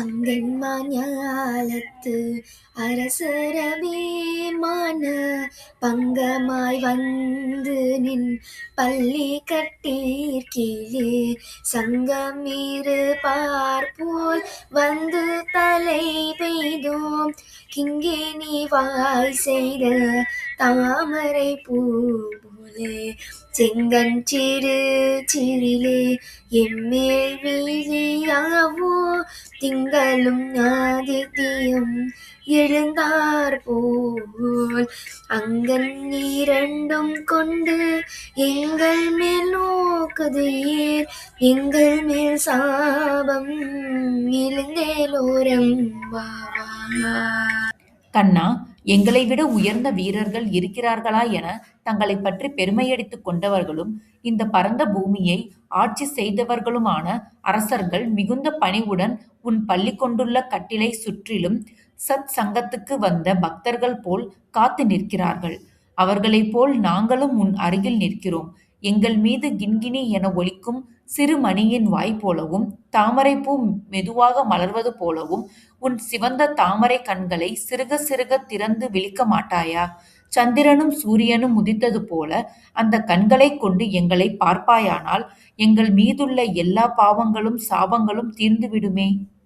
அங்கண்மாஞாலத்து அரசரபிமான பங்கமாய் வந்து நின் பள்ளி கட்டீர்கீழே சங்கமிரு பார்ப்போல் வந்து தலை பெய்தோம் கிங்கினி வாய் செய்த தாமரை பூ போலே செங்கண் சிறு சிறிலே எம்மேல் வீழியாவோ திங்களும் ஆதித்யம் எழுந்தார் போல் அங்கன் இரண்டும் கொண்டு எங்கள் மேல் நோக்குது ஏர் எங்கள் மேல் சாபம் இழுந்தேலோரம் வாவா. கண்ணா, எங்களை விட உயர்ந்த வீரர்கள் இருக்கிறார்களா என தங்களை பற்றி பெருமையடித்துக் கொண்டவர்களும் இந்த பரந்த பூமியை ஆட்சி செய்தவர்களுமான அரசர்கள் மிகுந்த பணிவுடன் உன் பள்ளி கொண்டுள்ள கட்டிலை சுற்றிலும் சத் சங்கத்துக்கு வந்த பக்தர்கள் போல் காத்து நிற்கிறார்கள். அவர்களைப் போல் நாங்களும் உன் அருகில் நிற்கிறோம். எங்கள் மீது கிண்கிணி என ஒலிக்கும் சிறு மணியின் வாய் போலவும் தாமரைப்பூ மெதுவாக மலர்வது போலவும் உன் சிவந்த தாமரை கண்களை சிறுக சிறுக திறந்து விழிக்க மாட்டாயா? சந்திரனும் சூரியனும் உதித்தது போல அந்த கண்களைக் கொண்டு எங்களை பார்ப்பாயானால் எங்கள் மீதுள்ள எல்லா பாவங்களும் சாபங்களும் தீர்ந்து விடுமே.